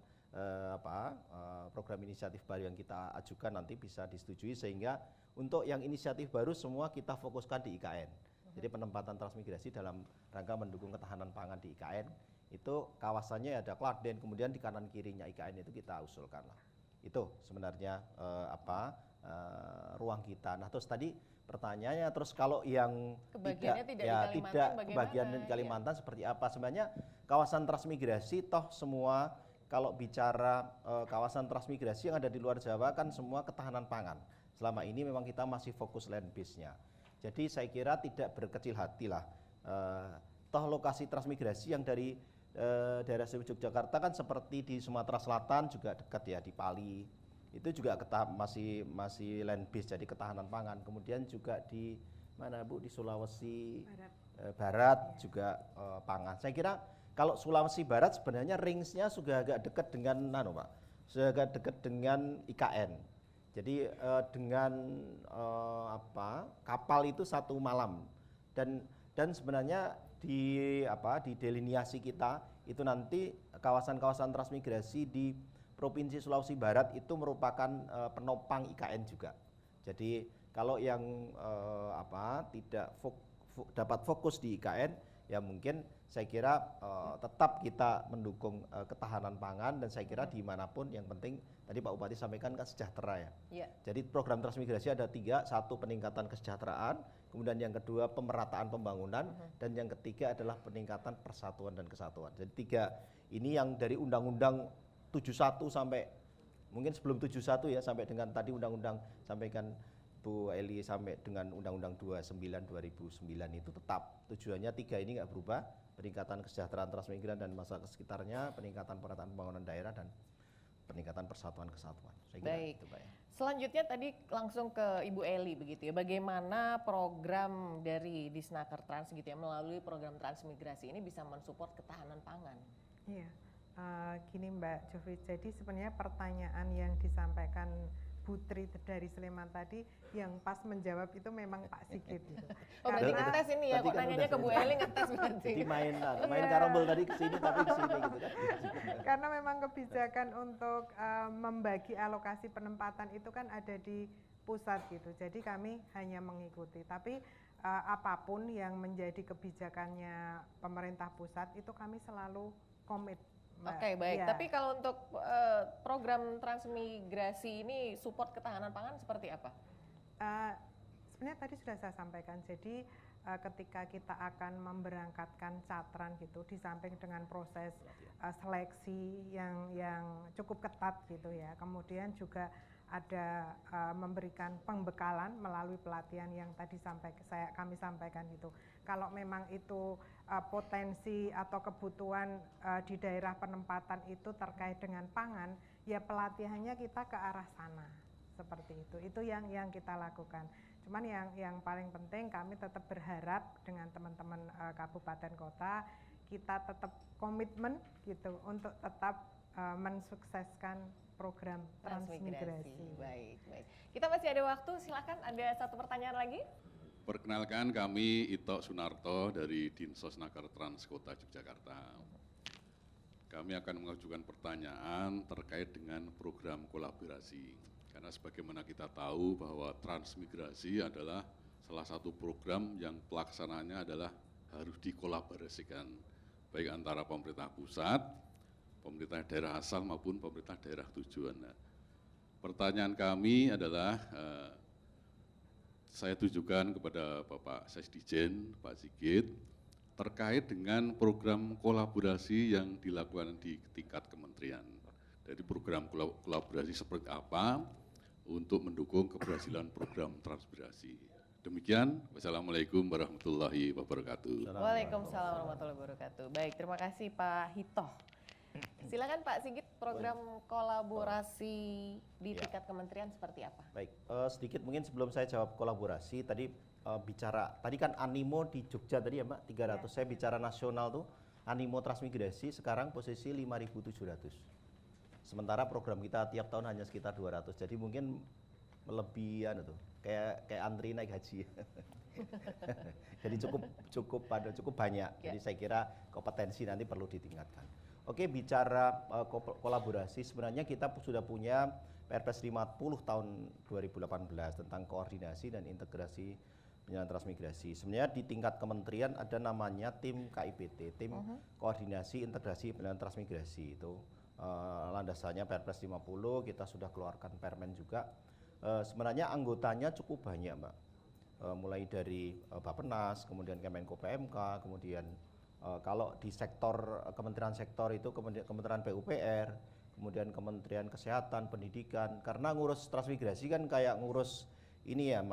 program inisiatif baru yang kita ajukan nanti bisa disetujui sehingga untuk yang inisiatif baru semua kita fokuskan di IKN. Jadi penempatan transmigrasi dalam rangka mendukung ketahanan pangan di IKN itu kawasannya ada Klaten, kemudian di kanan kirinya IKN itu kita usulkan lah. Itu sebenarnya ruang kita. Nah terus tadi pertanyaannya terus kalau yang tidak kebagian di Kalimantan seperti apa? Sebenarnya kawasan transmigrasi toh semua kalau bicara kawasan transmigrasi yang ada di luar Jawa kan semua ketahanan pangan. Selama ini memang kita masih fokus land base-nya. Jadi saya kira tidak berkecil hati lah. Toh lokasi transmigrasi yang dari daerah Yogyakarta kan seperti di Sumatera Selatan juga dekat ya di Pali. Itu juga masih land base jadi ketahanan pangan. Kemudian juga di mana Bu di Sulawesi Barat juga pangan. Saya kira kalau Sulawesi Barat sebenarnya range-nya sudah agak dekat dengan sudah agak dekat dengan IKN. Jadi dengan kapal itu 1 malam dan sebenarnya di deliniasi kita itu nanti kawasan-kawasan transmigrasi di Provinsi Sulawesi Barat itu merupakan penopang IKN juga. Jadi kalau yang tidak dapat fokus di IKN ya mungkin saya kira tetap kita mendukung ketahanan pangan dan saya kira dimanapun yang penting tadi Pak Bupati sampaikan kan sejahtera ya. Jadi program transmigrasi ada 3, 1 peningkatan kesejahteraan, kemudian yang kedua pemerataan pembangunan dan yang ketiga adalah peningkatan persatuan dan kesatuan. Jadi 3 ini yang dari Undang-Undang 71 sampai mungkin sebelum 71 ya sampai dengan tadi Undang-Undang sampaikan Bu Eli sampai dengan Undang-Undang 29 2009 itu tetap tujuannya 3 ini nggak berubah, peningkatan kesejahteraan transmigran dan masyarakat sekitarnya, peningkatan pemerataan pembangunan daerah dan peningkatan persatuan kesatuan. Saya kira baik. Itu, Pak, ya. Selanjutnya tadi langsung ke Ibu Eli begitu ya. Bagaimana program dari Disnaker Trans gitu ya melalui program transmigrasi ini bisa mensupport ketahanan pangan? Iya. Gini Mbak Jovri, jadi sebenarnya pertanyaan yang disampaikan Putri dari Sleman tadi yang pas menjawab itu memang Pak Sigit gitu. Oh berarti ngetes ini ya, kok kan nanyanya ke Bu Eli ngetes berarti. Jadi main karambol tadi ke sini tapi ke sini gitu kan. Karena memang kebijakan untuk membagi alokasi penempatan itu kan ada di pusat gitu. Jadi kami hanya mengikuti. Tapi apapun yang menjadi kebijakannya pemerintah pusat itu kami selalu komit. Oke, baik. Ya. Tapi kalau untuk program transmigrasi ini support ketahanan pangan seperti apa? Sebenarnya tadi sudah saya sampaikan. Jadi ketika kita akan memberangkatkan catran gitu, di samping dengan proses seleksi yang cukup ketat gitu ya. Kemudian juga ada memberikan pembekalan melalui pelatihan yang tadi kami sampaikan gitu. Kalau memang itu potensi atau kebutuhan di daerah penempatan itu terkait dengan pangan, ya pelatihannya kita ke arah sana seperti itu. Itu yang kita lakukan. Cuman yang paling penting kami tetap berharap dengan teman-teman kabupaten kota kita tetap komitmen gitu untuk tetap mensukseskan program transmigrasi. Baik. Kita masih ada waktu, silakan ada satu pertanyaan lagi. Perkenalkan kami Ito Sunarto dari Dinsosnaker Trans Kota Yogyakarta. Kami akan mengajukan pertanyaan terkait dengan program kolaborasi. Karena sebagaimana kita tahu bahwa transmigrasi adalah salah satu program yang pelaksanaannya adalah harus dikolaborasikan. Baik antara pemerintah pusat, pemerintah daerah asal maupun pemerintah daerah tujuan. Nah, pertanyaan kami adalah saya tujukan kepada Bapak Sesdijen, Pak Sigit, terkait dengan program kolaborasi yang dilakukan di tingkat kementerian. Jadi program kolaborasi seperti apa untuk mendukung keberhasilan program transmigrasi. Demikian, wassalamualaikum warahmatullahi wabarakatuh. Waalaikumsalam warahmatullahi wabarakatuh. Baik, terima kasih Pak Hito. Silakan Pak Sigit, program kolaborasi di tingkat kementerian seperti apa? Baik, sedikit mungkin sebelum saya jawab kolaborasi, tadi bicara, tadi kan animo di Jogja tadi ya Mbak, 300, saya bicara nasional tuh, animo transmigrasi sekarang posisi 5.700. Sementara program kita tiap tahun hanya sekitar 200, jadi mungkin melebihan itu, kayak antri naik haji. Jadi cukup banyak. Jadi saya kira kompetensi nanti perlu ditingkatkan. Oke, bicara kolaborasi, sebenarnya kita sudah punya Perpres 50 tahun 2018 tentang koordinasi dan integrasi penyelenggaraan transmigrasi. Sebenarnya di tingkat kementerian ada namanya tim KIPT, tim koordinasi integrasi penyelenggaraan transmigrasi. Itu landasannya Perpres 50, kita sudah keluarkan Permen juga. Sebenarnya anggotanya cukup banyak Mbak, mulai dari Bappenas, kemudian Kemenko PMK, kemudian kalau di sektor kementerian sektor itu Kementerian PUPR, kemudian Kementerian Kesehatan, Pendidikan, karena ngurus transmigrasi kan kayak ngurus ini ya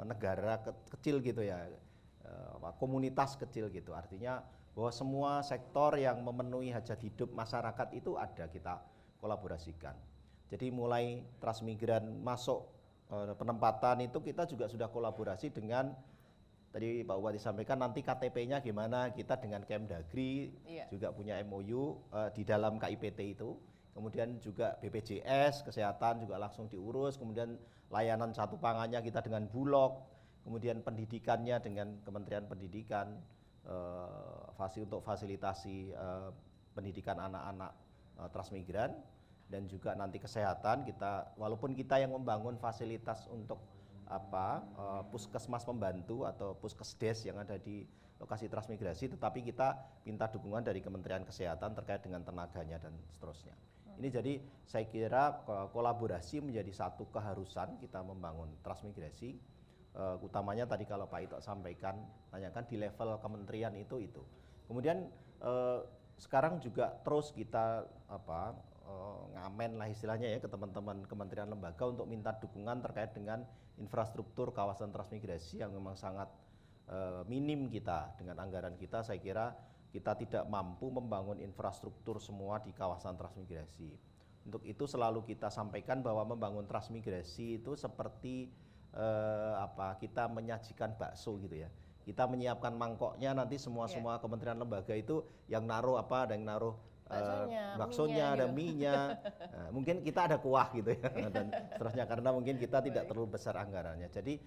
negara kecil gitu ya, komunitas kecil gitu, artinya bahwa semua sektor yang memenuhi hajat hidup masyarakat itu ada kita kolaborasikan. Jadi mulai transmigran masuk penempatan itu kita juga sudah kolaborasi dengan, tadi Pak Bupati sampaikan nanti KTP-nya gimana, kita dengan Kemdagri juga punya MOU di dalam KIPT itu. Kemudian juga BPJS, kesehatan juga langsung diurus, kemudian layanan satu pangannya kita dengan Bulog, kemudian pendidikannya dengan Kementerian Pendidikan, untuk fasilitasi pendidikan anak-anak transmigran, dan juga nanti kesehatan kita, walaupun kita yang membangun fasilitas untuk puskesmas pembantu atau puskesdes yang ada di lokasi transmigrasi, tetapi kita minta dukungan dari Kementerian Kesehatan terkait dengan tenaganya dan seterusnya. Ini jadi saya kira kolaborasi menjadi satu keharusan kita membangun transmigrasi, utamanya tadi kalau Pak Ito sampaikan, tanyakan di level kementerian itu. Kemudian sekarang juga terus kita ngamen lah istilahnya ya ke teman-teman kementerian lembaga untuk minta dukungan terkait dengan infrastruktur kawasan transmigrasi yang memang sangat minim kita dengan anggaran kita. Saya kira kita tidak mampu membangun infrastruktur semua di kawasan transmigrasi. Untuk itu selalu kita sampaikan bahwa membangun transmigrasi itu seperti kita menyajikan bakso gitu ya. Kita menyiapkan mangkoknya, nanti semua kementerian lembaga itu yang naruh ada yang naruh baksonya, ada mie-nya. Nah, mungkin kita ada kuah gitu ya dan seterusnya, karena mungkin kita tidak terlalu besar anggarannya. Jadi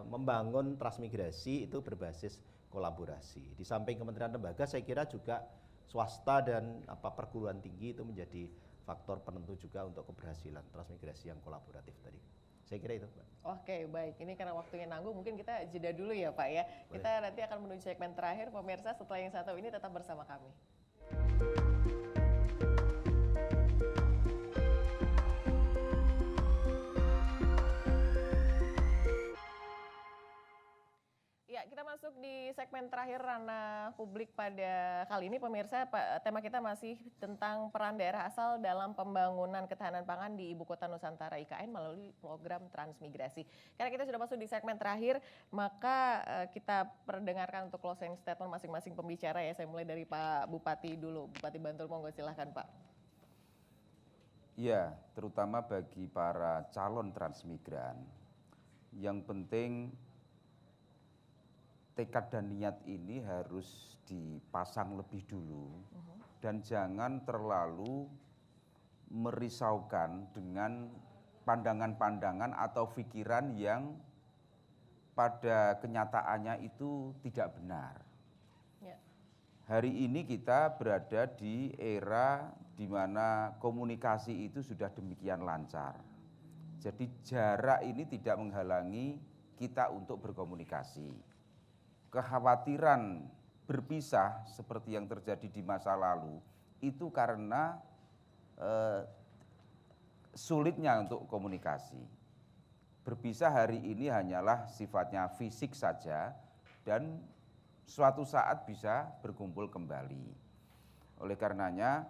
membangun transmigrasi itu berbasis kolaborasi. Di samping kementerian lembaga, saya kira juga swasta dan perguruan tinggi itu menjadi faktor penentu juga untuk keberhasilan transmigrasi yang kolaboratif tadi. Saya kira itu, Mbak. Oke, baik. Ini karena waktunya nanggung, mungkin kita jeda dulu ya, Pak ya. Boleh. Kita nanti akan menuju segmen terakhir, pemirsa. Setelah yang satu ini tetap bersama kami. Ya, kita masuk di segmen terakhir ranah publik pada kali ini, pemirsa. Tema kita masih tentang peran daerah asal dalam pembangunan ketahanan pangan di Ibu Kota Nusantara IKN melalui program transmigrasi. Karena kita sudah masuk di segmen terakhir, maka kita perdengarkan untuk closing statement masing-masing pembicara ya. Saya mulai dari Pak Bupati dulu. Bupati Bantul, monggo silahkan Pak. Ya, terutama bagi para calon transmigran, yang penting tekad dan niat ini harus dipasang lebih dulu dan jangan terlalu merisaukan dengan pandangan-pandangan atau pikiran yang pada kenyataannya itu tidak benar. Ya. Hari ini kita berada di era di mana komunikasi itu sudah demikian lancar. Jadi jarak ini tidak menghalangi kita untuk berkomunikasi. Kekhawatiran berpisah seperti yang terjadi di masa lalu itu karena sulitnya untuk komunikasi. Berpisah hari ini hanyalah sifatnya fisik saja dan suatu saat bisa berkumpul kembali. Oleh karenanya,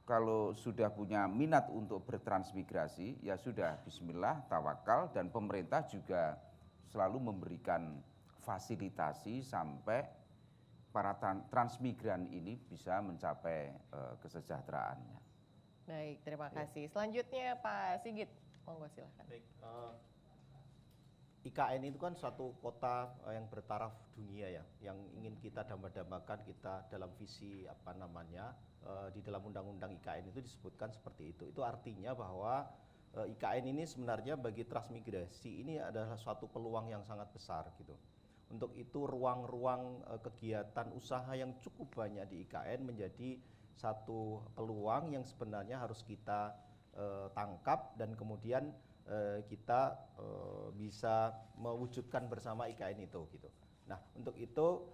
kalau sudah punya minat untuk bertransmigrasi, ya sudah, bismillah, tawakal, dan pemerintah juga selalu memberikan fasilitasi sampai para transmigran ini bisa mencapai kesejahteraannya. Baik, terima kasih. Selanjutnya Pak Sigit, monggo silahkan. Baik, IKN itu kan suatu kota yang bertaraf dunia ya, yang ingin kita dambakan kita dalam visi apa namanya, di dalam undang-undang IKN itu disebutkan seperti itu. Itu artinya bahwa IKN ini sebenarnya bagi transmigrasi ini adalah suatu peluang yang sangat besar gitu. Untuk itu ruang-ruang kegiatan usaha yang cukup banyak di IKN menjadi satu peluang yang sebenarnya harus kita tangkap dan kemudian kita bisa mewujudkan bersama IKN itu gitu. Nah, untuk itu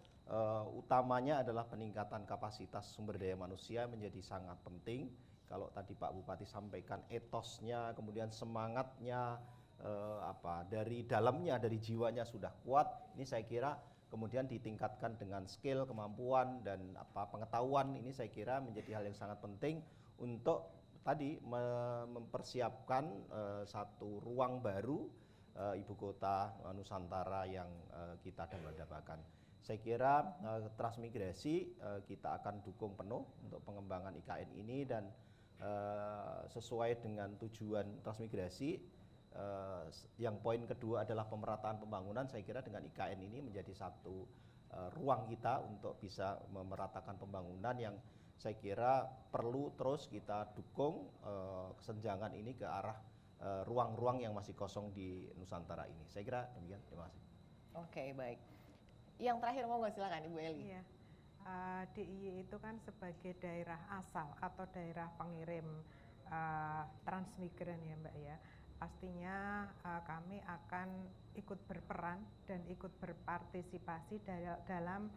utamanya adalah peningkatan kapasitas sumber daya manusia menjadi sangat penting. Kalau tadi Pak Bupati sampaikan etosnya, kemudian semangatnya dari dalamnya, dari jiwanya sudah kuat. Ini saya kira kemudian ditingkatkan dengan skill, kemampuan dan pengetahuan, ini saya kira menjadi hal yang sangat penting untuk tadi mempersiapkan satu ruang baru ibu kota Nusantara yang kita dambakan. Saya kira transmigrasi kita akan dukung penuh untuk pengembangan IKN ini dan sesuai dengan tujuan transmigrasi. Yang poin kedua adalah pemerataan pembangunan. Saya kira dengan IKN ini menjadi satu ruang kita untuk bisa memeratakan pembangunan yang saya kira perlu terus kita dukung kesenjangan ini ke arah ruang-ruang yang masih kosong di Nusantara ini. Saya kira demikian. Terima kasih. Oke, baik. Yang terakhir monggo silakan Ibu Eli. Iya. DIY itu kan sebagai daerah asal atau daerah pengirim transmigran ya Mbak ya. Pastinya kami akan ikut berperan dan ikut berpartisipasi dalam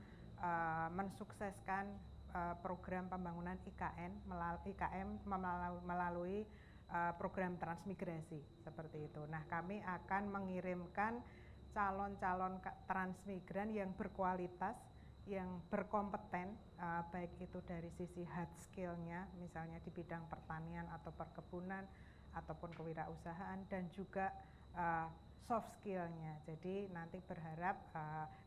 mensukseskan program pembangunan IKN melalui program transmigrasi seperti itu. Nah, kami akan mengirimkan calon-calon transmigran yang berkualitas, yang berkompeten, baik itu dari sisi hard skill-nya, misalnya di bidang pertanian atau perkebunan, ataupun kewirausahaan, dan juga soft skill-nya. Jadi nanti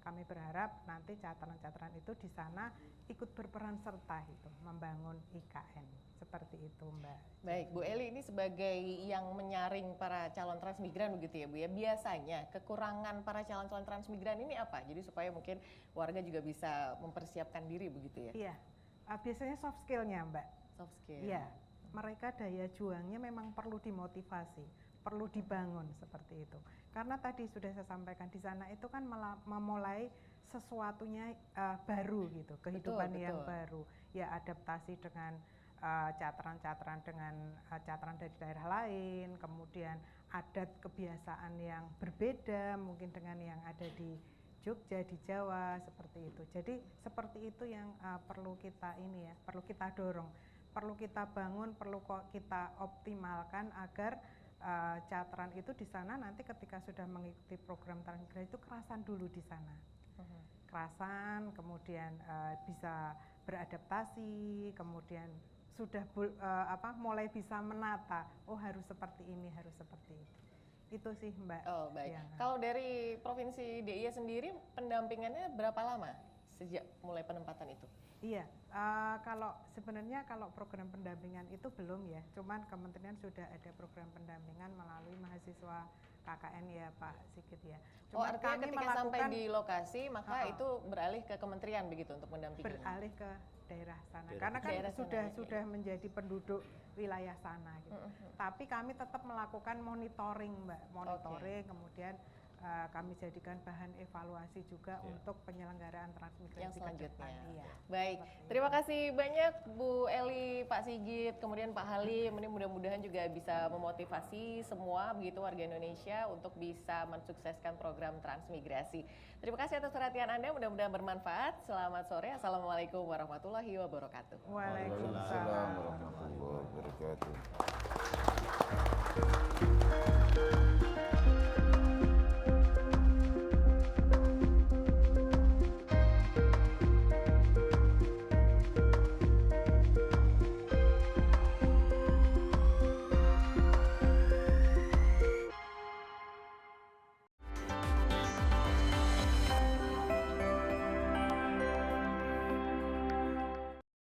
kami berharap nanti catatan-catatan itu di sana ikut berperan serta itu membangun IKN seperti itu Mbak. Baik, Bu Eli ini sebagai yang menyaring para calon transmigran begitu ya Bu ya. Biasanya kekurangan para calon-calon transmigran ini apa? Jadi supaya mungkin warga juga bisa mempersiapkan diri begitu ya? Iya, biasanya soft skill-nya Mbak. Soft skill. Iya, mereka daya juangnya memang perlu dimotivasi, perlu dibangun seperti itu. Karena tadi sudah saya sampaikan di sana itu kan memulai sesuatunya baru gitu, kehidupan yang baru. Ya adaptasi dengan catatan-catatan dengan catatan dari daerah lain, kemudian adat kebiasaan yang berbeda mungkin dengan yang ada di Jogja, di Jawa seperti itu. Jadi seperti itu yang perlu kita perlu kita dorong, perlu kita bangun, perlu kita optimalkan agar catatan itu di sana nanti ketika sudah mengikuti program transmigrasi itu kerasan dulu di sana. Kerasan, kemudian bisa beradaptasi, kemudian sudah mulai bisa menata, oh harus seperti ini, harus seperti itu. Itu sih Mbak. Oh baik. Ya. Kalau dari Provinsi DIY sendiri pendampingannya berapa lama sejak mulai penempatan itu? Iya, kalau program pendampingan itu belum ya, cuman Kementerian sudah ada program pendampingan melalui mahasiswa KKN ya Pak Sigit ya. Cuman artinya ketika sampai di lokasi maka itu beralih ke kementerian begitu untuk mendampingi? Beralih ke daerah sana, karena kan sudah menjadi penduduk wilayah sana gitu. Tapi kami tetap melakukan monitoring Mbak, kemudian kami jadikan bahan evaluasi juga untuk penyelenggaraan transmigrasi yang selanjutnya. Iya. Baik, terima kasih banyak Bu Eli, Pak Sigit, kemudian Pak Halim. Ini mudah-mudahan juga bisa memotivasi semua begitu warga Indonesia untuk bisa mensukseskan program transmigrasi. Terima kasih atas perhatian Anda, mudah-mudahan bermanfaat. Selamat sore, Assalamualaikum warahmatullahi wabarakatuh. Waalaikumsalam warahmatullahi wabarakatuh.